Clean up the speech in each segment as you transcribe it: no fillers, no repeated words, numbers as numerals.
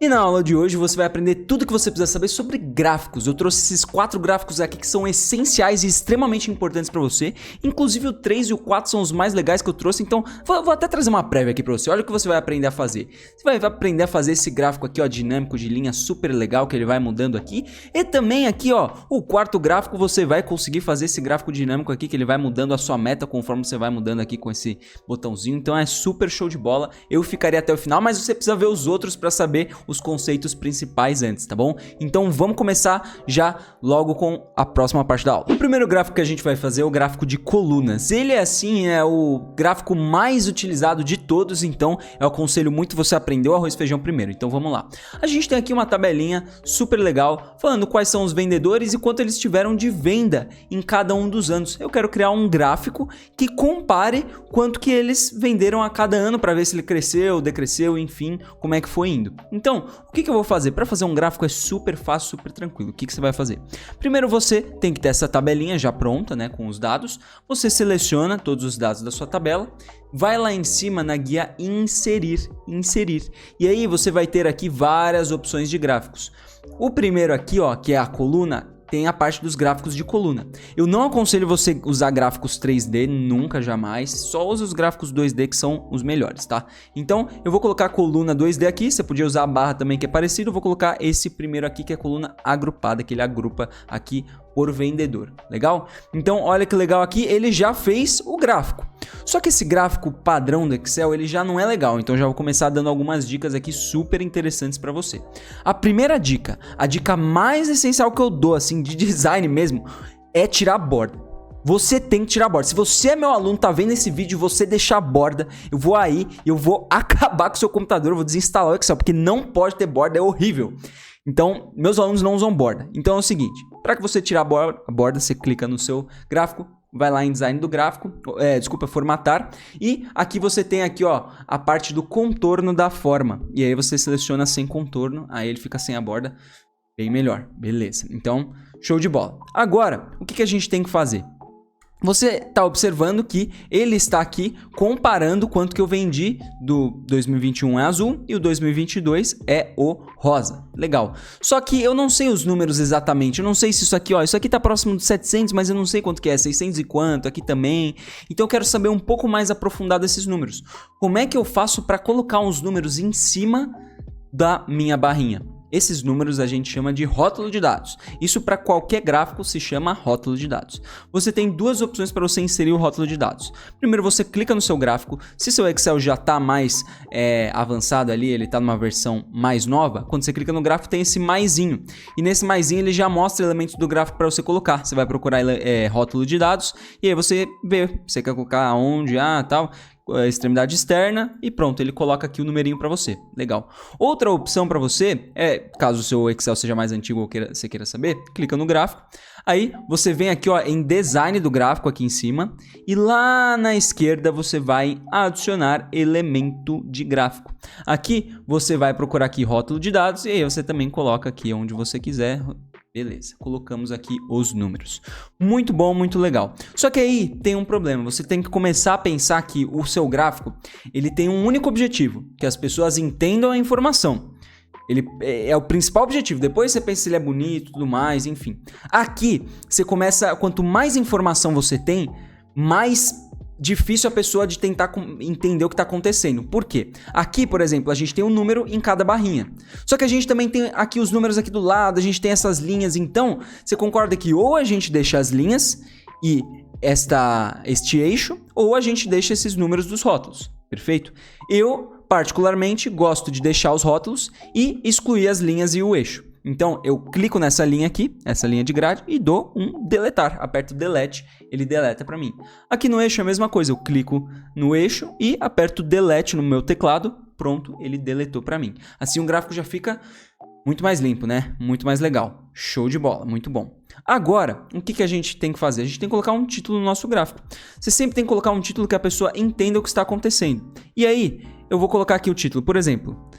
E na aula de hoje você vai aprender tudo que você precisa saber sobre gráficos. Eu trouxe esses 4 gráficos aqui que são essenciais e extremamente importantes para você. Inclusive o 3 e o 4 são os mais legais que eu trouxe, então vou até trazer uma prévia aqui para você. Olha o que você vai aprender a fazer. Você vai aprender a fazer esse gráfico aqui, ó, dinâmico de linha, super legal, que ele vai mudando aqui. E também aqui, ó, o 4º gráfico, você vai conseguir fazer esse gráfico dinâmico aqui, que ele vai mudando a sua meta conforme você vai mudando aqui com esse botãozinho. Então é super show de bola. Eu ficaria até o final, mas você precisa ver os outros para saber os conceitos principais antes, tá bom? Então vamos começar já logo com a próxima parte da aula. O primeiro gráfico que a gente vai fazer é o gráfico de colunas. Ele é assim, é o gráfico mais utilizado de todos, então eu aconselho muito você aprender o arroz e feijão primeiro. Então vamos lá. A gente tem aqui uma tabelinha super legal falando quais são os vendedores e quanto eles tiveram de venda em cada um dos anos. Eu quero criar um gráfico que compare quanto que eles venderam a cada ano para ver se ele cresceu, decresceu, enfim, como é que foi indo. Então, o que eu vou fazer? Para fazer um gráfico é super fácil, super tranquilo. O que você vai fazer? Primeiro você tem que ter essa tabelinha já pronta, né, com os dados. Você seleciona todos os dados da sua tabela, vai lá em cima na guia inserir. E aí você vai ter aqui várias opções de gráficos. O primeiro aqui, ó, que é a coluna, tem a parte dos gráficos de coluna. Eu não aconselho você usar gráficos 3D, nunca, jamais. Só use os gráficos 2D que são os melhores, tá? Então, eu vou colocar a coluna 2D aqui. Você podia usar a barra também, que é parecido. Eu vou colocar esse primeiro aqui, que é a coluna agrupada, que ele agrupa aqui por vendedor. Legal? Então, olha que legal aqui. Ele já fez o gráfico. Só que esse gráfico padrão do Excel, ele já não é legal. Então, já vou começar dando algumas dicas aqui super interessantes para você. A primeira dica, a dica mais essencial que eu dou, assim, de design mesmo, é tirar a borda. Você tem que tirar a borda. Se você é meu aluno, tá vendo esse vídeo e você deixar a borda, eu vou acabar com o seu computador, eu vou desinstalar o Excel, porque não pode ter borda, é horrível. Então, meus alunos não usam borda. Então é o seguinte, para que você tirar a borda, você clica no seu gráfico, vai lá em design do gráfico, formatar, e aqui você tem aqui, ó, a parte do contorno da forma. E aí você seleciona sem contorno, aí ele fica sem a borda, bem melhor, beleza. Então, show de bola. Agora, o que a gente tem que fazer? Você está observando que ele está aqui comparando quanto que eu vendi do 2021 é azul e o 2022 é o rosa. Legal. Só que eu não sei os números exatamente. Eu não sei se isso aqui, ó, isso aqui está próximo de 700, mas eu não sei quanto que é, 600 e quanto, aqui também. Então eu quero saber um pouco mais aprofundado esses números. Como é que eu faço para colocar uns números em cima da minha barrinha? Esses números a gente chama de rótulo de dados. Isso para qualquer gráfico se chama rótulo de dados. Você tem duas opções para você inserir o rótulo de dados. Primeiro você clica no seu gráfico. Se seu Excel já está mais avançado ali, ele está numa versão mais nova, quando você clica no gráfico tem esse maisinho. E nesse maisinho ele já mostra elementos do gráfico para você colocar. Você vai procurar rótulo de dados e aí você vê, você quer colocar aonde, tal... a extremidade externa e pronto, ele coloca aqui o numerinho para você. Legal. Outra opção para você caso o seu Excel seja mais antigo ou você queira saber, clica no gráfico. Aí você vem aqui, ó, em design do gráfico aqui em cima e lá na esquerda você vai adicionar elemento de gráfico. Aqui você vai procurar aqui rótulo de dados e aí você também coloca aqui onde você quiser. Beleza, colocamos aqui os números. Muito bom, muito legal. Só que aí tem um problema. Você tem que começar a pensar que o seu gráfico, ele tem um único objetivo, que as pessoas entendam a informação. Ele é o principal objetivo. Depois você pensa se ele é bonito e tudo mais, enfim. Aqui, você começa, quanto mais informação você tem, mais difícil a pessoa de tentar entender o que está acontecendo. Por quê? Aqui, por exemplo, a gente tem um número em cada barrinha. Só que a gente também tem aqui os números aqui do lado, a gente tem essas linhas. Então, você concorda que ou a gente deixa as linhas e este eixo, ou a gente deixa esses números dos rótulos. Perfeito? Eu, particularmente, gosto de deixar os rótulos e excluir as linhas e o eixo. Então, eu clico nessa linha aqui, essa linha de grade, e dou um deletar. Aperto delete, ele deleta para mim. Aqui no eixo é a mesma coisa, eu clico no eixo e aperto delete no meu teclado. Pronto, ele deletou para mim. Assim o gráfico já fica muito mais limpo, né? Muito mais legal. Show de bola, muito bom. Agora, o que a gente tem que fazer? A gente tem que colocar um título no nosso gráfico. Você sempre tem que colocar um título que a pessoa entenda o que está acontecendo. E aí, eu vou colocar aqui o título, por exemplo,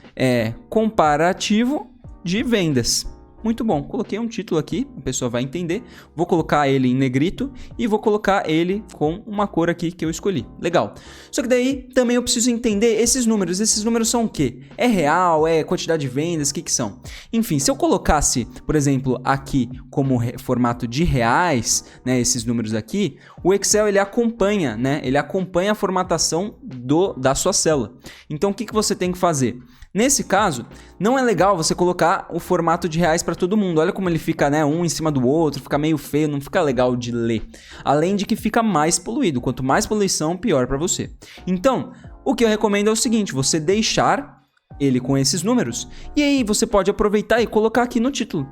comparativo de vendas. Muito bom, coloquei um título aqui, a pessoa vai entender. Vou colocar ele em negrito e vou colocar ele com uma cor aqui que eu escolhi. Legal. Só que daí também eu preciso entender esses números. Esses números são o quê? É real? É quantidade de vendas? O que são? Enfim, se eu colocasse, por exemplo, aqui como formato de reais, né, esses números aqui, o Excel ele acompanha, né? Ele acompanha a formatação da sua célula. Então o que você tem que fazer? Nesse caso, não é legal você colocar o formato de reais para todo mundo. Olha como ele fica, né, um em cima do outro, fica meio feio, não fica legal de ler. Além de que fica mais poluído. Quanto mais poluição, pior para você. Então, o que eu recomendo é o seguinte, você deixar ele com esses números. E aí você pode aproveitar e colocar aqui no título.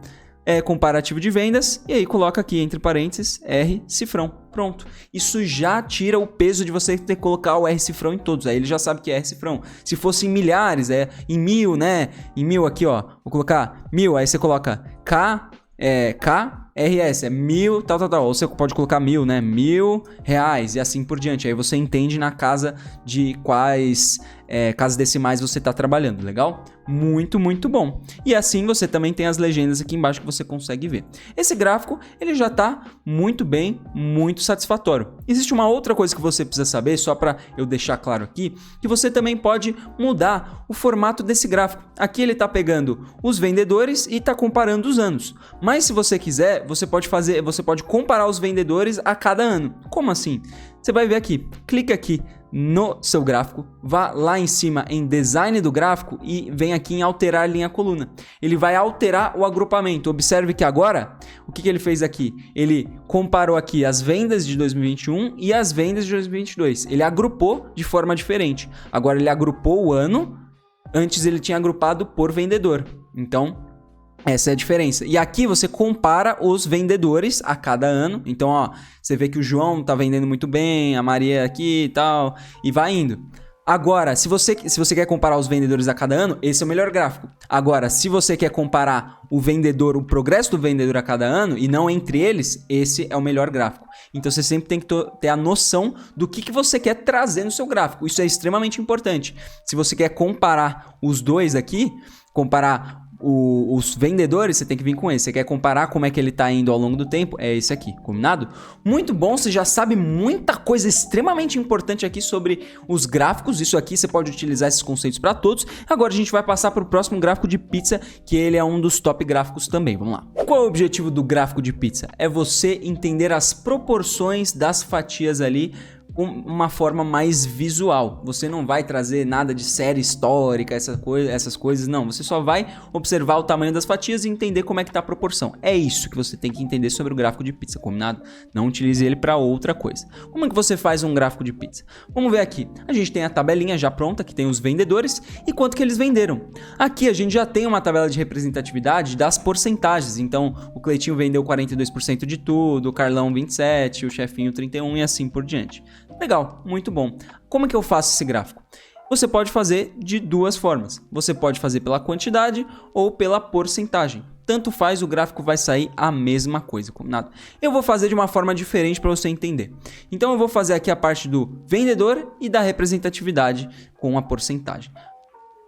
Comparativo de vendas, e aí coloca aqui entre parênteses R cifrão. Pronto. Isso já tira o peso de você ter que colocar o R cifrão em todos. Aí ele já sabe que é R cifrão. Se fosse em milhares, em mil, né? Em mil aqui, ó. Vou colocar 1000, aí você coloca KRS, é 1000, tal. Ou você pode colocar 1000, né? R$1.000 e assim por diante. Aí você entende na casa de quais casas decimais você está trabalhando, legal? Muito, muito bom. E assim você também tem as legendas aqui embaixo que você consegue ver. Esse gráfico, ele já está muito bem, muito satisfatório. Existe uma outra coisa que você precisa saber, só para eu deixar claro aqui, que você também pode mudar o formato desse gráfico. Aqui ele está pegando os vendedores e está comparando os anos. Mas se você quiser, você pode comparar os vendedores a cada ano. Como assim? Você vai ver aqui, clica aqui no seu gráfico, vá lá em cima em design do gráfico e vem aqui em alterar linha coluna. Ele vai alterar o agrupamento. Observe que agora, o que ele fez aqui? Ele comparou aqui as vendas de 2021 e as vendas de 2022. Ele agrupou de forma diferente. Agora ele agrupou o ano, antes ele tinha agrupado por vendedor. Então, essa é a diferença. E aqui você compara os vendedores a cada ano. Então, ó, você vê que o João tá vendendo muito bem, a Maria aqui e tal, e vai indo. Agora, se você quer comparar os vendedores a cada ano, esse é o melhor gráfico. Agora, se você quer comparar o progresso do vendedor a cada ano, e não entre eles, esse é o melhor gráfico. Então, você sempre tem que ter a noção do que você quer trazer no seu gráfico. Isso é extremamente importante. Se você quer comparar os dois aqui, comparar os vendedores, você tem que vir com esse. Você quer comparar como é que ele tá indo ao longo do tempo? É esse aqui, combinado? Muito bom, você já sabe muita coisa extremamente importante aqui sobre os gráficos. Isso aqui você pode utilizar esses conceitos para todos. Agora a gente vai passar para o próximo gráfico de pizza, que ele é um dos top gráficos também. Vamos lá. Qual é o objetivo do gráfico de pizza? É você entender as proporções das fatias ali com uma forma mais visual. Você não vai trazer nada de série histórica, essas coisas, não. Você só vai observar o tamanho das fatias e entender como é que tá a proporção. É isso que você tem que entender sobre o gráfico de pizza, combinado? Não utilize ele para outra coisa. Como é que você faz um gráfico de pizza? Vamos ver aqui. A gente tem a tabelinha já pronta, que tem os vendedores e quanto que eles venderam. Aqui a gente já tem uma tabela de representatividade das porcentagens. Então, o Cleitinho vendeu 42% de tudo, o Carlão 27%, o Chefinho 31% e assim por diante. Legal, muito bom. Como é que eu faço esse gráfico? Você pode fazer de duas formas. Você pode fazer pela quantidade ou pela porcentagem. Tanto faz, o gráfico vai sair a mesma coisa, combinado? Eu vou fazer de uma forma diferente para você entender. Então eu vou fazer aqui a parte do vendedor e da representatividade com a porcentagem.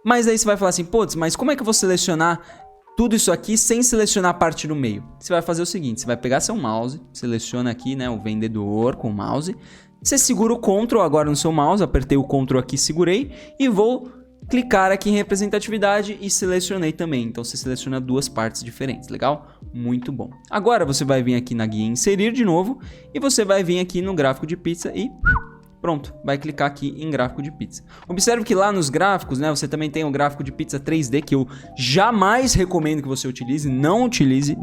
Mas aí você vai falar assim, putz, mas como é que eu vou selecionar tudo isso aqui sem selecionar a parte do meio? Você vai fazer o seguinte, você vai pegar seu mouse, seleciona aqui, né, o vendedor com o mouse. Você segura o Ctrl agora no seu mouse, apertei o Ctrl aqui, segurei e vou clicar aqui em representatividade e selecionei também. Então você seleciona duas partes diferentes, legal? Muito bom. Agora você vai vir aqui na guia inserir de novo e você vai vir aqui no gráfico de pizza e pronto, vai clicar aqui em gráfico de pizza. Observe que lá nos gráficos, né, você também tem o gráfico de pizza 3D que eu jamais recomendo que você utilize, não utilize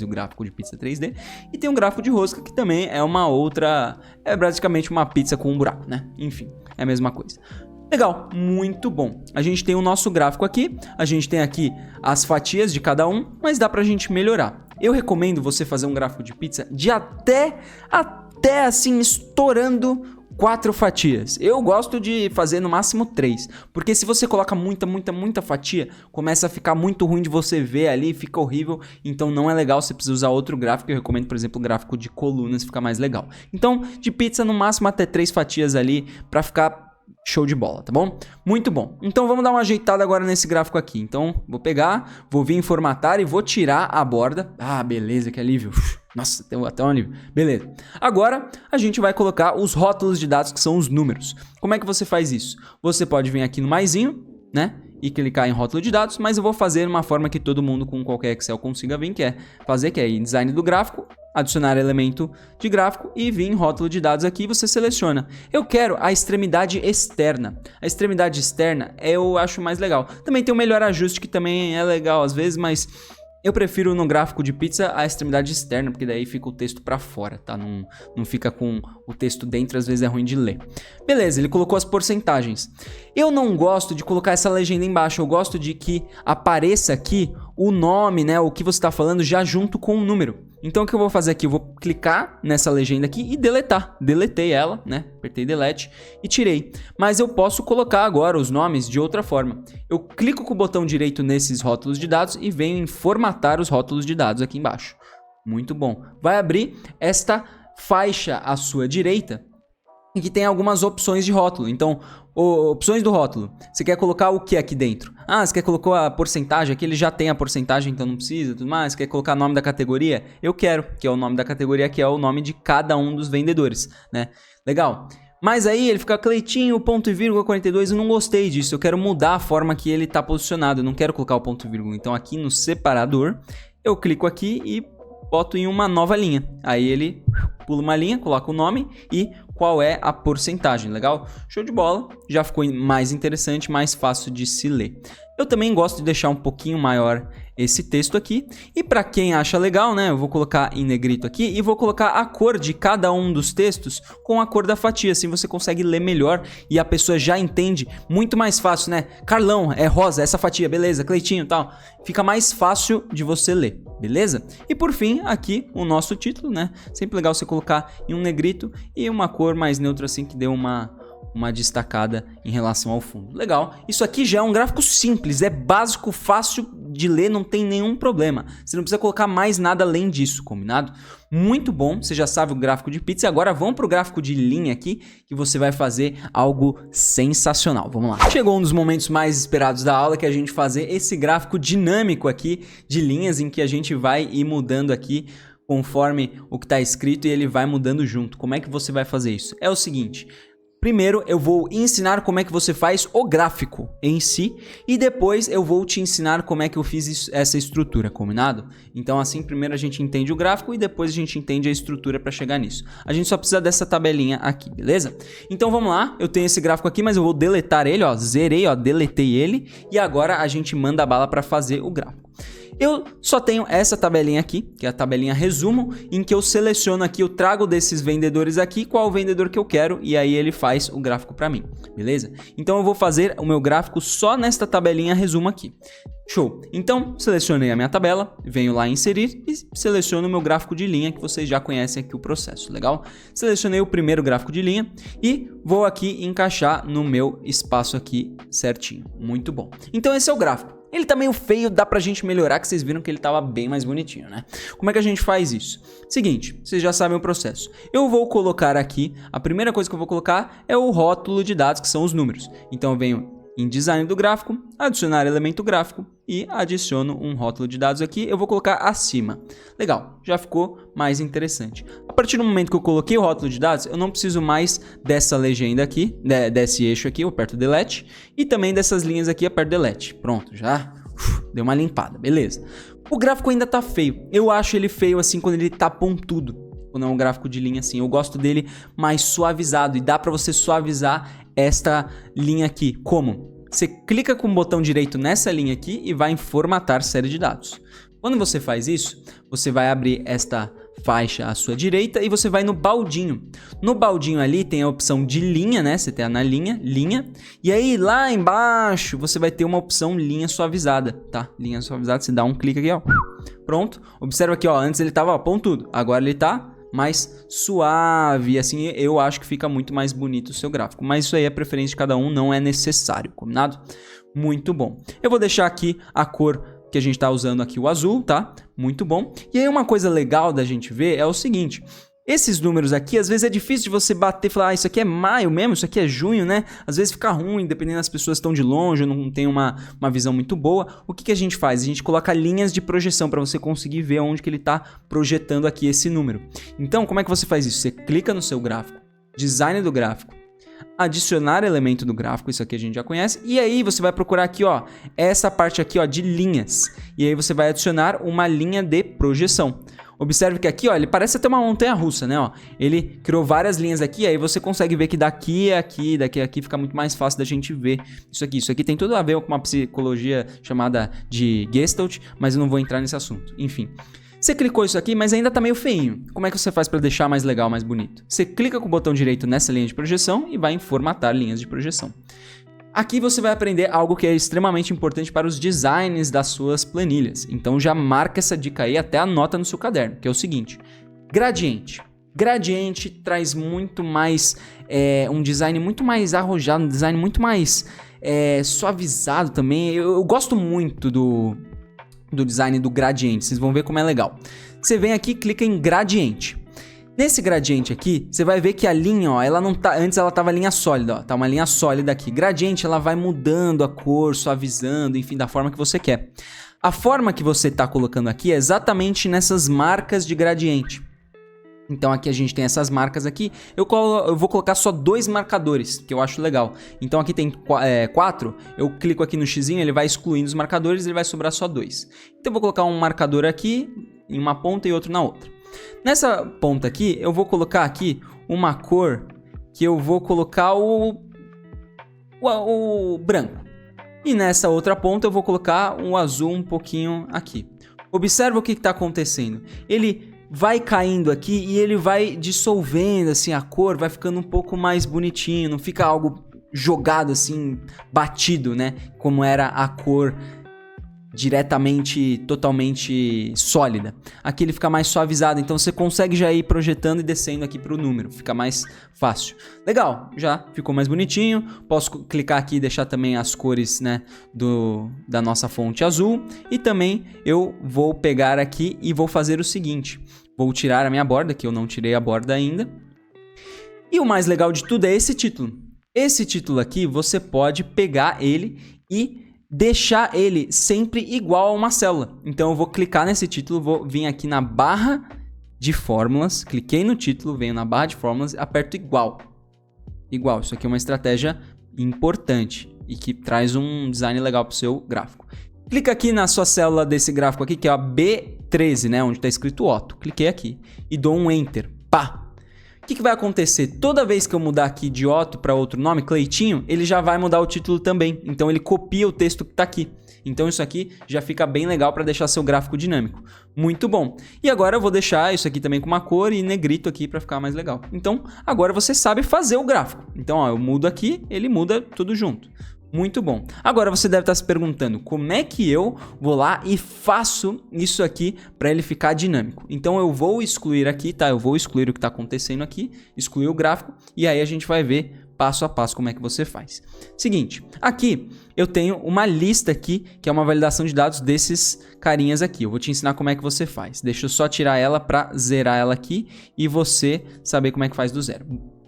o gráfico de pizza 3D. E tem um gráfico de rosca que também é uma outra, é praticamente uma pizza com um buraco, né? Enfim, é a mesma coisa. Legal, muito bom. A gente tem o nosso gráfico aqui, a gente tem aqui as fatias de cada um, mas dá pra gente melhorar. Eu recomendo você fazer um gráfico de pizza de até assim, estourando 4 fatias. Eu gosto de fazer no máximo 3, porque se você coloca muita fatia, começa a ficar muito ruim de você ver ali, fica horrível, então não é legal, você precisa usar outro gráfico. Eu recomendo, por exemplo, o gráfico de colunas, fica mais legal. Então, de pizza no máximo até 3 fatias ali, pra ficar Show de bola, tá bom? Muito bom. Então vamos dar uma ajeitada agora nesse gráfico aqui. Então vou pegar, vou vir em formatar e vou tirar a borda. Ah, beleza, que alívio. Nossa, tem até um alívio. Beleza. Agora a gente vai colocar os rótulos de dados, que são os números. Como é que você faz isso? Você pode vir aqui no maisinho, né? E clicar em rótulo de dados, mas eu vou fazer uma forma que todo mundo com qualquer Excel consiga vir, que é fazer, que é em design do gráfico, adicionar elemento de gráfico e vir em rótulo de dados aqui, você seleciona. Eu quero a extremidade externa. A extremidade externa eu acho mais legal. Também tem o melhor ajuste, que também é legal às vezes, mas eu prefiro no gráfico de pizza a extremidade externa, porque daí fica o texto pra fora, tá? Não fica com o texto dentro, às vezes é ruim de ler. Beleza, ele colocou as porcentagens. Eu não gosto de colocar essa legenda embaixo, eu gosto de que apareça aqui o nome, né? O que você tá falando já junto com o número. Então o que eu vou fazer aqui? Eu vou clicar nessa legenda aqui e deletar. Deletei ela, né? Apertei delete e tirei. Mas eu posso colocar agora os nomes de outra forma. Eu clico com o botão direito nesses rótulos de dados e venho em formatar os rótulos de dados aqui embaixo. Muito bom. Vai abrir esta faixa à sua direita e que tem algumas opções de rótulo. Então, opções do rótulo. Você quer colocar o que aqui dentro? Ah, você quer colocar a porcentagem? Aqui ele já tem a porcentagem, então não precisa, tudo mais. Você quer colocar o nome da categoria? Eu quero, que é o nome da categoria, que é o nome de cada um dos vendedores, né? Legal. Mas aí ele fica Cleitinho, ponto e vírgula 42, eu não gostei disso. Eu quero mudar a forma que ele está posicionado, eu não quero colocar o ponto e vírgula. Então aqui no separador, eu clico aqui e boto em uma nova linha. Aí ele pula uma linha, coloca o nome e qual é a porcentagem, legal? Show de bola, já ficou mais interessante, mais fácil de se ler. Eu também gosto de deixar um pouquinho maior esse texto aqui. E para quem acha legal, né, eu vou colocar em negrito aqui e vou colocar a cor de cada um dos textos com a cor da fatia. Assim você consegue ler melhor e a pessoa já entende muito mais fácil, né? Carlão, é rosa, essa fatia, beleza, Cleitinho e tal. Fica mais fácil de você ler, beleza? E por fim, aqui o nosso título, né? Sempre legal você colocar em um negrito e uma cor mais neutra assim que dê uma destacada em relação ao fundo. Legal. Isso aqui já é um gráfico simples, é básico, fácil de ler, não tem nenhum problema. Você não precisa colocar mais nada além disso, combinado? Muito bom, você já sabe o gráfico de pizza. Agora vamos para o gráfico de linha aqui, que você vai fazer algo sensacional. Vamos lá. Chegou um dos momentos mais esperados da aula, que é a gente fazer esse gráfico dinâmico aqui de linhas, em que a gente vai ir mudando aqui conforme o que está escrito e ele vai mudando junto. Como é que você vai fazer isso? É o seguinte... Primeiro eu vou ensinar como é que você faz o gráfico em si e depois eu vou te ensinar como é que eu fiz essa estrutura, combinado? Então assim, primeiro a gente entende o gráfico e depois a gente entende a estrutura para chegar nisso. A gente só precisa dessa tabelinha aqui, beleza? Então vamos lá, eu tenho esse gráfico aqui, mas eu vou deletar ele, ó, zerei, ó, deletei ele e agora a gente manda a bala para fazer o gráfico. Eu só tenho essa tabelinha aqui, que é a tabelinha resumo, em que eu seleciono aqui, eu trago desses vendedores aqui, qual o vendedor que eu quero, e aí ele faz o gráfico para mim, beleza? Então eu vou fazer o meu gráfico só nesta tabelinha resumo aqui. Show! Então, selecionei a minha tabela, venho lá em inserir e seleciono o meu gráfico de linha, que vocês já conhecem aqui o processo, legal? Selecionei o primeiro gráfico de linha e vou aqui encaixar no meu espaço aqui certinho. Muito bom. Então esse é o gráfico. Ele tá meio feio, dá pra gente melhorar, que vocês viram que ele tava bem mais bonitinho, né? Como é que a gente faz isso? Seguinte, vocês já sabem o processo. Eu vou colocar aqui, a primeira coisa que eu vou colocar é o rótulo de dados, que são os números. Então eu venho em design do gráfico, adicionar elemento gráfico e adiciono um rótulo de dados aqui, eu vou colocar acima. Legal, já ficou mais interessante. A partir do momento que eu coloquei o rótulo de dados, eu não preciso mais dessa legenda aqui, desse eixo aqui, eu aperto delete, e também dessas linhas aqui, aperto delete. Pronto, já deu uma limpada, beleza. O gráfico ainda tá feio, eu acho ele feio assim quando ele tá pontudo, quando é um gráfico de linha assim, eu gosto dele mais suavizado, e dá pra você suavizar esta linha aqui. Como? Você clica com o botão direito nessa linha aqui e vai em formatar série de dados. Quando você faz isso, você vai abrir esta faixa à sua direita e você vai no baldinho. No baldinho ali tem a opção de linha, né? Você tem na linha, e aí lá embaixo você vai ter uma opção linha suavizada, tá? Linha suavizada, você dá um clique aqui, ó. Pronto. Observa aqui, ó, antes ele tava, ó, pontudo, agora ele tá mais suave, assim eu acho que fica muito mais bonito o seu gráfico, mas isso aí é preferência de cada um, não é necessário, combinado? Muito bom. Eu vou deixar aqui a cor que a gente está usando aqui, o azul, tá? Muito bom. E aí uma coisa legal da gente ver é o seguinte, Esses números aqui, às vezes é difícil de você bater e falar, ah, isso aqui é maio mesmo, isso aqui é junho, né? Às vezes fica ruim, dependendo das pessoas que estão de longe, ou não tem uma visão muito boa. O que a gente faz? A gente coloca linhas de projeção para você conseguir ver onde que ele está projetando aqui esse número. Então, como é que você faz isso? Você clica no seu gráfico, design do gráfico, adicionar elemento do gráfico, isso aqui a gente já conhece, e aí você vai procurar aqui, ó, essa parte aqui, ó, de linhas, e aí você vai adicionar uma linha de projeção. Observe que aqui, ó, ele parece até uma montanha-russa, né, ó, ele criou várias linhas aqui, aí você consegue ver que daqui a aqui, daqui a aqui fica muito mais fácil da gente ver isso aqui tem tudo a ver com uma psicologia chamada de Gestalt, mas eu não vou entrar nesse assunto, enfim. Você clicou isso aqui, mas ainda tá meio feinho. Como é que você faz para deixar mais legal, mais bonito? Você clica com o botão direito nessa linha de projeção e vai em formatar linhas de projeção. Aqui você vai aprender algo que é extremamente importante para os designs das suas planilhas. Então já marca essa dica aí, até anota no seu caderno, que é o seguinte. Gradiente. Gradiente traz muito mais, um design muito mais arrojado, um design muito mais suavizado também. Eu gosto muito do design do gradiente, vocês vão ver como é legal. Você vem aqui e clica em gradiente. Nesse gradiente aqui, você vai ver que a linha, ó, ela não tá, antes ela tava linha sólida, ó, tá uma linha sólida aqui. Gradiente, ela vai mudando a cor, suavizando, enfim, da forma que você quer. A forma que você tá colocando aqui é exatamente nessas marcas de gradiente. Então aqui a gente tem essas marcas aqui, eu vou colocar só 2 marcadores, que eu acho legal. Então aqui tem 4, eu clico aqui no xizinho, ele vai excluindo os marcadores, ele vai sobrar só 2. Então eu vou colocar um marcador aqui, em uma ponta e outro na outra. Nessa ponta aqui, eu vou colocar aqui uma cor, que eu vou colocar o branco. E nessa outra ponta eu vou colocar um azul um pouquinho aqui. Observa o que está acontecendo. Ele vai caindo aqui e ele vai dissolvendo assim a cor, vai ficando um pouco mais bonitinho, não fica algo jogado assim, batido, né? Como era a cor diretamente, totalmente sólida. Aqui ele fica mais suavizado, então você consegue já ir projetando e descendo aqui para o número, fica mais fácil. Legal, já ficou mais bonitinho. Posso clicar aqui e deixar também as cores, né, da nossa fonte azul. E também eu vou pegar aqui e vou fazer o seguinte. Vou tirar a minha borda, que eu não tirei a borda ainda. E o mais legal de tudo é esse título. Esse título aqui, você pode pegar ele e deixar ele sempre igual a uma célula. Então eu vou clicar nesse título, vou vir aqui na barra de fórmulas, cliquei no título, venho na barra de fórmulas, aperto igual. Igual, isso aqui é uma estratégia importante e que traz um design legal para o seu gráfico. Clica aqui na sua célula desse gráfico aqui, que é a B13, né, onde está escrito Otto. Cliquei aqui e dou um Enter. Pá! O que vai acontecer? Toda vez que eu mudar aqui de Otto para outro nome, Cleitinho, ele já vai mudar o título também. Então ele copia o texto que está aqui. Então isso aqui já fica bem legal para deixar seu gráfico dinâmico. Muito bom. E agora eu vou deixar isso aqui também com uma cor e negrito aqui para ficar mais legal. Então agora você sabe fazer o gráfico. Então ó, eu mudo aqui, ele muda tudo junto. Muito bom. Agora você deve estar se perguntando como é que eu vou lá e faço isso aqui para ele ficar dinâmico. Então eu vou excluir aqui, tá? Eu vou excluir o que está acontecendo aqui, excluir o gráfico e aí a gente vai ver passo a passo como é que você faz. Seguinte, aqui eu tenho uma lista aqui que é uma validação de dados desses carinhas aqui. Eu vou te ensinar como é que você faz. Deixa eu só tirar ela para zerar ela aqui e você saber como é que faz do zero.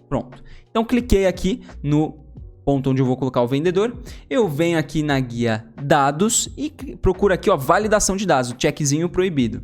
Pronto. Então cliquei aqui no ponto onde eu vou colocar o vendedor, eu venho aqui na guia dados e procuro aqui, ó, validação de dados, o checkzinho proibido.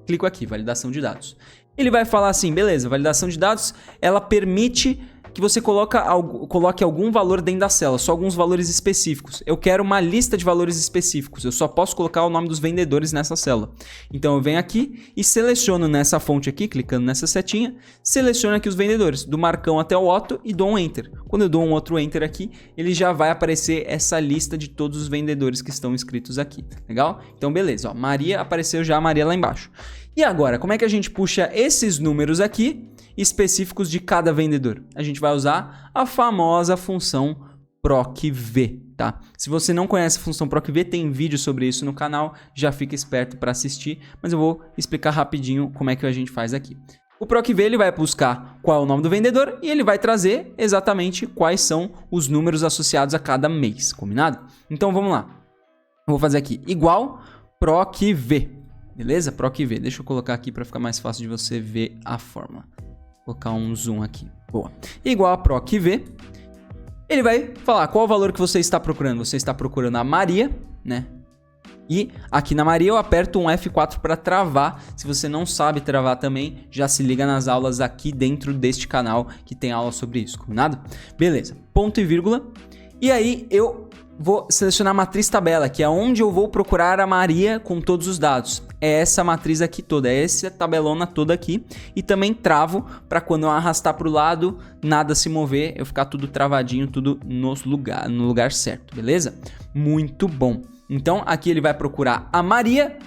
Clico aqui, validação de dados. Ele vai falar assim, beleza, validação de dados, ela permite que você coloque algum valor dentro da célula, só alguns valores específicos. Eu quero uma lista de valores específicos, eu só posso colocar o nome dos vendedores nessa célula. Então eu venho aqui e seleciono nessa fonte aqui, clicando nessa setinha, seleciono aqui os vendedores, do Marcão até o Otto e dou um Enter. Quando eu dou um outro Enter aqui, ele já vai aparecer essa lista de todos os vendedores que estão inscritos aqui. Legal? Então beleza, ó, Maria, apareceu já a Maria lá embaixo. E agora, como é que a gente puxa esses números aqui específicos de cada vendedor? A gente vai usar a famosa função PROC-V, tá? Se você não conhece a função PROC-V, tem vídeo sobre isso no canal, já fica esperto para assistir, mas eu vou explicar rapidinho como é que a gente faz aqui. O PROC-V ele vai buscar qual é o nome do vendedor e ele vai trazer exatamente quais são os números associados a cada mês, combinado? Então vamos lá. Eu vou fazer aqui igual PROC-V. Beleza? PROC-V. Deixa eu colocar aqui para ficar mais fácil de você ver a fórmula. Vou colocar um zoom aqui. Boa. Igual a PROC-V. Ele vai falar qual o valor que você está procurando. Você está procurando a Maria, né? E aqui na Maria eu aperto um F4 para travar. Se você não sabe travar também, já se liga nas aulas aqui dentro deste canal que tem aula sobre isso, combinado? Beleza, ponto e vírgula. E aí eu vou selecionar a matriz tabela, que é onde eu vou procurar a Maria com todos os dados. É essa matriz aqui toda, é essa tabelona toda aqui. E também travo para quando eu arrastar para o lado, nada se mover, eu ficar tudo travadinho, tudo no lugar certo, beleza? Muito bom. Então, aqui ele vai procurar a Maria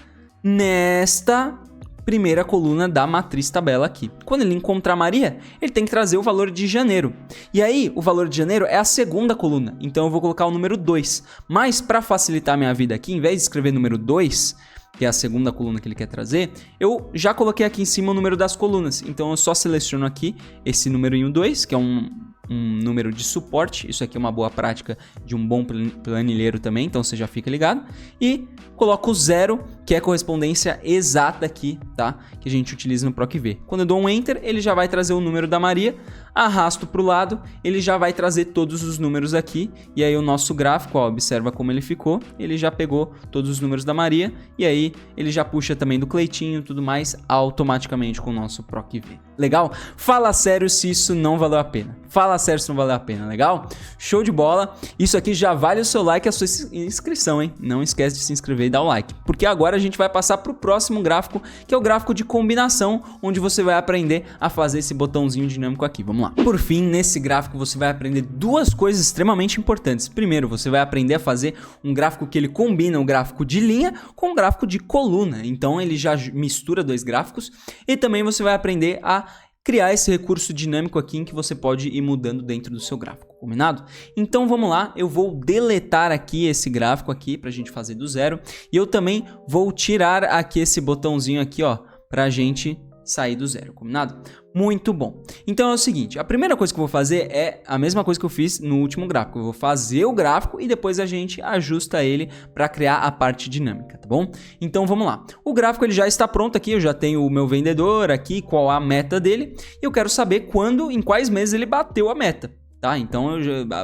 nesta primeira coluna da matriz tabela aqui. Quando ele encontrar a Maria, ele tem que trazer o valor de janeiro. E aí, o valor de janeiro é a segunda coluna. Então, eu vou colocar o número 2. Mas, para facilitar a minha vida aqui, em vez de escrever número 2, que é a segunda coluna que ele quer trazer, eu já coloquei aqui em cima o número das colunas. Então, eu só seleciono aqui esse número 2, que é um número de suporte. Isso aqui é uma boa prática de um bom planilheiro também, então você já fica ligado. E coloco o 0, que é a correspondência exata aqui, tá? Que a gente utiliza no PROC-V. Quando eu dou um Enter, ele já vai trazer o número da Maria. Arrasto para o lado, ele já vai trazer todos os números aqui. E aí o nosso gráfico, ó, observa como ele ficou. Ele já pegou todos os números da Maria. E aí ele já puxa também do Cleitinho e tudo mais automaticamente com o nosso PROC-V. Legal? Fala sério se isso não valeu a pena. Fala sério se não valeu a pena, legal? Show de bola. Isso aqui já vale o seu like e a sua inscrição, hein? Não esquece de se inscrever e dar o like. Porque agora a gente vai passar para o próximo gráfico, que é o gráfico de combinação, onde você vai aprender a fazer esse botãozinho dinâmico aqui. Vamos lá. Por fim, nesse gráfico você vai aprender duas coisas extremamente importantes. Primeiro, você vai aprender a fazer um gráfico que ele combina um gráfico de linha com um gráfico de coluna. Então ele já mistura dois gráficos. E também você vai aprender a criar esse recurso dinâmico aqui em que você pode ir mudando dentro do seu gráfico, combinado? Então vamos lá, eu vou deletar aqui esse gráfico aqui pra gente fazer do zero. E eu também vou tirar aqui esse botãozinho aqui, ó, pra gente sair do zero, combinado? Muito bom. Então é o seguinte, a primeira coisa que eu vou fazer é a mesma coisa que eu fiz no último gráfico. Eu vou fazer o gráfico e depois a gente ajusta ele para criar a parte dinâmica, tá bom? Então vamos lá. O gráfico ele já está pronto aqui, eu já tenho o meu vendedor aqui, qual a meta dele. E eu quero saber quando, em quais meses ele bateu a meta. Tá, então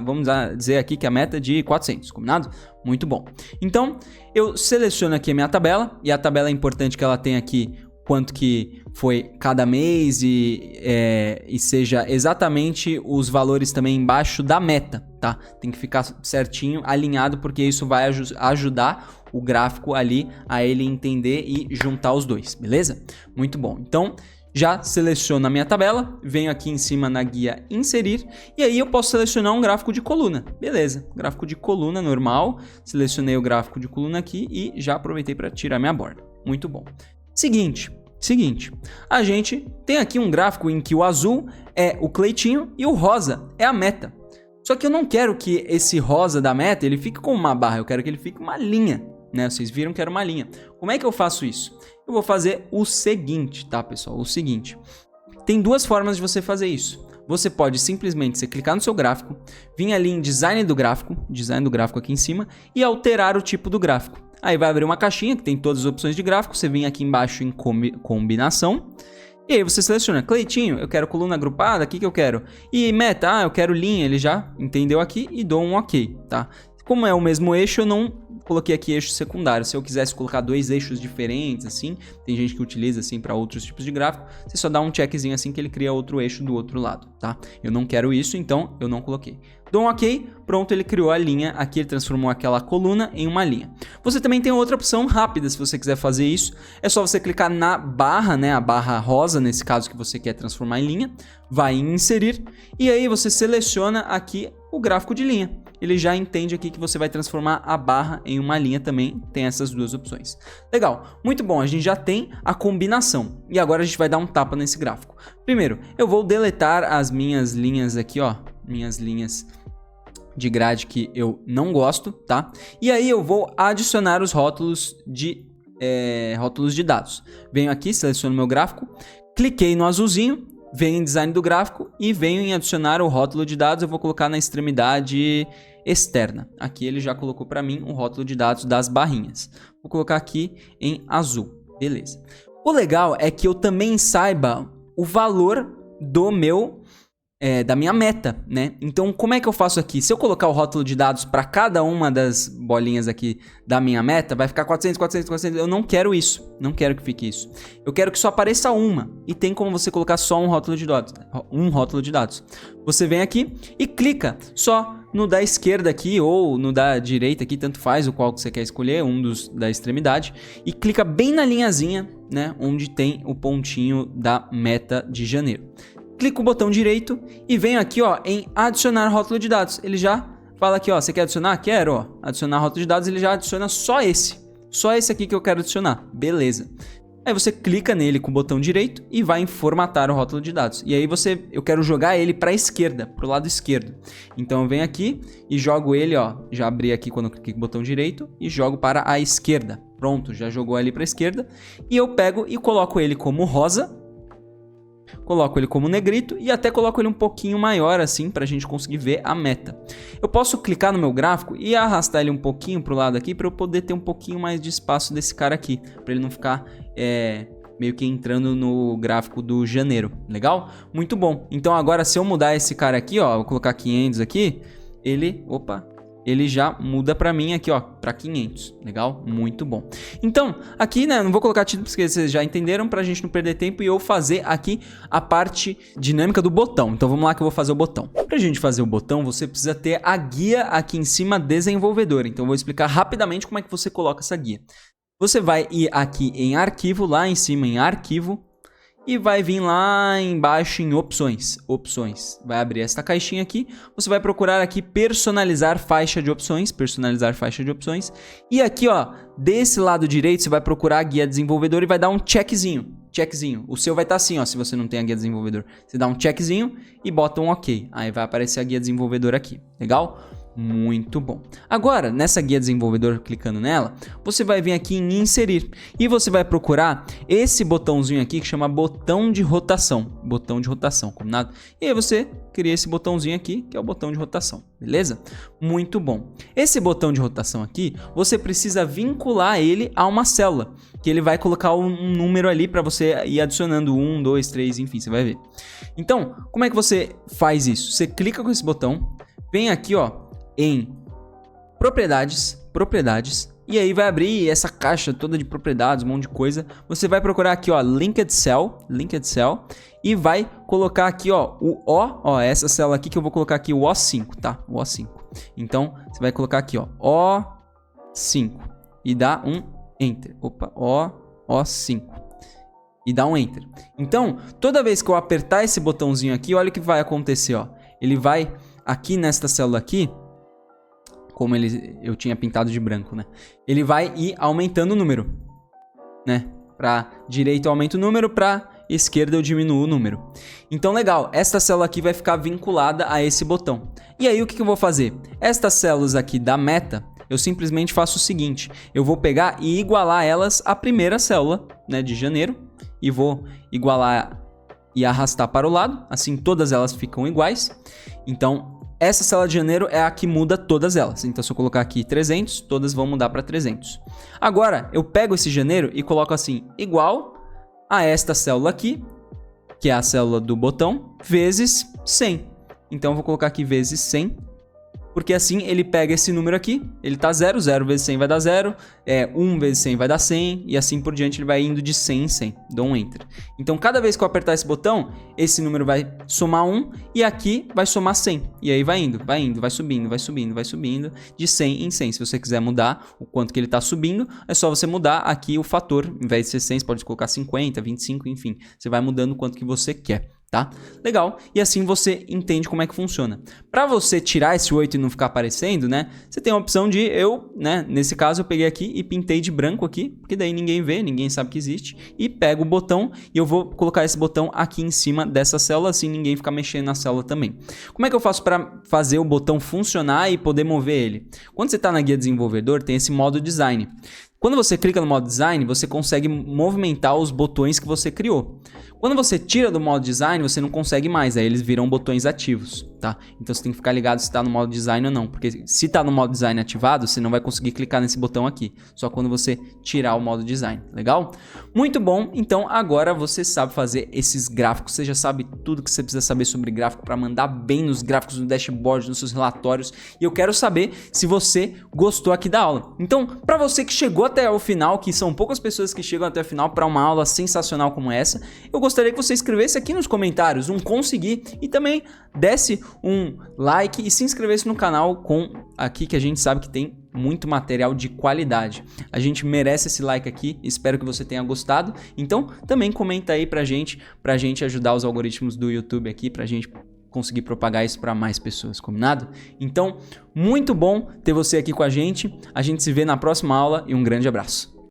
vamos dizer aqui que a meta é de 400, combinado? Muito bom. Então eu seleciono aqui a minha tabela, e a tabela é importante que ela tenha aqui quanto que foi cada mês e seja exatamente os valores também embaixo da meta, tá? Tem que ficar certinho, alinhado, porque isso vai ajudar o gráfico ali a ele entender e juntar os dois, beleza? Muito bom. Então, já seleciono a minha tabela, venho aqui em cima na guia inserir, e aí eu posso selecionar um gráfico de coluna. Beleza, gráfico de coluna normal, selecionei o gráfico de coluna aqui e já aproveitei para tirar minha borda. Muito bom. Seguinte, a gente tem aqui um gráfico em que o azul é o Cleitinho e o rosa é a meta. Só que eu não quero que esse rosa da meta ele fique com uma barra, eu quero que ele fique uma linha, né? Vocês viram que era uma linha. Como é que eu faço isso? Eu vou fazer o seguinte, tá, pessoal? O seguinte. Tem duas formas de você fazer isso. Você pode simplesmente clicar no seu gráfico, vir ali em design do gráfico aqui em cima e alterar o tipo do gráfico. Aí vai abrir uma caixinha que tem todas as opções de gráfico, você vem aqui embaixo em combinação, e aí você seleciona, Cleitinho, eu quero coluna agrupada, o que eu quero? E meta, eu quero linha, ele já entendeu aqui e dou um ok, tá? Como é o mesmo eixo, eu não coloquei aqui eixo secundário. Se eu quisesse colocar dois eixos diferentes, assim, tem gente que utiliza assim para outros tipos de gráfico, você só dá um checkzinho assim que ele cria outro eixo do outro lado, tá? Eu não quero isso, então eu não coloquei. Dou um ok, pronto, ele criou a linha, aqui ele transformou aquela coluna em uma linha. Você também tem outra opção rápida, se você quiser fazer isso, é só você clicar na barra, né, a barra rosa, nesse caso que você quer transformar em linha, vai em inserir, e aí você seleciona aqui o gráfico de linha. Ele já entende aqui que você vai transformar a barra em uma linha também, tem essas duas opções. Legal, muito bom, a gente já tem a combinação, e agora a gente vai dar um tapa nesse gráfico. Primeiro, eu vou deletar as minhas linhas aqui, ó, minhas linhas de grade que eu não gosto, tá? E aí eu vou adicionar os rótulos de dados. Venho aqui, seleciono meu gráfico, cliquei no azulzinho, venho em design do gráfico e venho em adicionar o rótulo de dados. Eu vou colocar na extremidade externa. Aqui ele já colocou para mim o rótulo de dados das barrinhas. Vou colocar aqui em azul. Beleza. O legal é que eu também saiba o valor do meu... da minha meta, né? Então, como é que eu faço aqui? Se eu colocar o rótulo de dados para cada uma das bolinhas aqui da minha meta, vai ficar 400, 400, 400. Eu não quero isso. Não quero que fique isso. Eu quero que só apareça uma. E tem como você colocar só um rótulo de dados. Você vem aqui e clica só no da esquerda aqui ou no da direita aqui, tanto faz o qual que você quer escolher, um dos da extremidade. E clica bem na linhazinha, né? Onde tem o pontinho da meta de janeiro. Clica o botão direito e venho aqui, ó, em adicionar rótulo de dados. Ele já fala aqui, ó, você quer adicionar? Quero, ó, adicionar rótulo de dados, ele já adiciona só esse aqui que eu quero adicionar, beleza. Aí você clica nele com o botão direito e vai em formatar o rótulo de dados. E aí eu quero jogar ele para a esquerda, para o lado esquerdo. Então eu venho aqui e jogo ele, ó, já abri aqui quando eu cliquei com o botão direito e jogo para a esquerda. Pronto, já jogou ali para a esquerda. E eu pego e coloco ele como rosa. Coloco ele como negrito e até coloco ele um pouquinho maior assim pra gente conseguir ver a meta. Eu posso clicar no meu gráfico e arrastar ele um pouquinho pro lado aqui para eu poder ter um pouquinho mais de espaço desse cara aqui, para ele não ficar meio que entrando no gráfico do janeiro. Legal? Muito bom. Então agora se eu mudar esse cara aqui, ó, vou colocar 500 aqui, ele já muda pra mim aqui, ó, pra 500. Legal? Muito bom. Então, aqui, né, não vou colocar título porque vocês já entenderam, pra gente não perder tempo e eu fazer aqui a parte dinâmica do botão. Então, vamos lá que eu vou fazer o botão. Pra gente fazer o botão, você precisa ter a guia aqui em cima, desenvolvedor. Então, eu vou explicar rapidamente como é que você coloca essa guia. Você vai ir aqui em arquivo, lá em cima em arquivo, e vai vir lá embaixo em opções. Vai abrir esta caixinha aqui. Você vai procurar aqui personalizar faixa de opções. E aqui, ó, desse lado direito, você vai procurar a guia desenvolvedor e vai dar um checkzinho. O seu vai estar assim, ó, se você não tem a guia desenvolvedor. Você dá um checkzinho e bota um OK. Aí vai aparecer a guia desenvolvedor aqui. Legal? Muito bom. Agora, nessa guia desenvolvedor, clicando nela, você vai vir aqui em inserir e você vai procurar esse botãozinho aqui que chama botão de rotação, combinado? E aí você cria esse botãozinho aqui, que é o botão de rotação, beleza? Muito bom. Esse botão de rotação aqui, você precisa vincular ele a uma célula, que ele vai colocar um número ali para você ir adicionando 1, 2, 3, enfim, você vai ver. Então, como é que você faz isso? Você clica com esse botão, vem aqui, ó, em propriedades, e aí vai abrir essa caixa toda de propriedades, um monte de coisa. Você vai procurar aqui, ó, linked cell, e vai colocar aqui, ó, essa célula aqui que eu vou colocar aqui, o O5, tá? O O5. Então, você vai colocar aqui, ó, O5 e dá um enter. O5 e dá um enter. Então, toda vez que eu apertar esse botãozinho aqui, olha o que vai acontecer, ó. Ele vai aqui nesta célula aqui, como eu tinha pintado de branco, né? Ele vai ir aumentando o número, né? Pra direita eu aumento o número, pra esquerda eu diminuo o número. Então, legal, esta célula aqui vai ficar vinculada a esse botão. E aí, o que eu vou fazer? Estas células aqui da meta, eu simplesmente faço o seguinte, eu vou pegar e igualar elas à primeira célula, né, de janeiro, e vou igualar e arrastar para o lado, assim todas elas ficam iguais. Então, essa célula de janeiro é a que muda todas elas. Então, se eu colocar aqui 300, todas vão mudar para 300. Agora, eu pego esse janeiro e coloco assim, igual a esta célula aqui, que é a célula do botão, vezes 100. Então, eu vou colocar aqui vezes 100. Porque assim ele pega esse número aqui, ele tá 0, 0 vezes 100 vai dar 0, 1 vezes 100 vai dar 100, e assim por diante ele vai indo de 100 em 100, dou um Enter. Então cada vez que eu apertar esse botão, esse número vai somar 1, e aqui vai somar 100, e aí vai indo, vai subindo, de 100 em 100. Se você quiser mudar o quanto que ele tá subindo, é só você mudar aqui o fator, em vez de ser 100, você pode colocar 50, 25, enfim, você vai mudando o quanto que você quer. Tá? Legal, e assim você entende como é que funciona. Para você tirar esse 8 e não ficar aparecendo, né? Você tem a opção de nesse caso eu peguei aqui e pintei de branco aqui, porque daí ninguém vê, ninguém sabe que existe, e pego o botão e eu vou colocar esse botão aqui em cima dessa célula, assim ninguém fica mexendo na célula também. Como é que eu faço para fazer o botão funcionar e poder mover ele? Quando você está na guia desenvolvedor, tem esse modo design. Quando você clica no modo design, você consegue movimentar os botões que você criou. Quando você tira do modo design, você não consegue mais, aí eles viram botões ativos, tá? Então você tem que ficar ligado se tá no modo design ou não, porque se tá no modo design ativado, você não vai conseguir clicar nesse botão aqui, só quando você tirar o modo design, legal? Muito bom, então agora você sabe fazer esses gráficos, você já sabe tudo que você precisa saber sobre gráfico para mandar bem nos gráficos, no dashboard, nos seus relatórios, e eu quero saber se você gostou aqui da aula. Então, para você que chegou até o final, que são poucas pessoas que chegam até o final para uma aula sensacional como essa, eu gostaria que você escrevesse aqui nos comentários um consegui e também desse um like e se inscrevesse no canal com aqui que a gente sabe que tem muito material de qualidade. A gente merece esse like aqui, espero que você tenha gostado. Então também comenta aí pra gente ajudar os algoritmos do YouTube aqui, pra gente conseguir propagar isso para mais pessoas, combinado? Então, muito bom ter você aqui com a gente se vê na próxima aula e um grande abraço.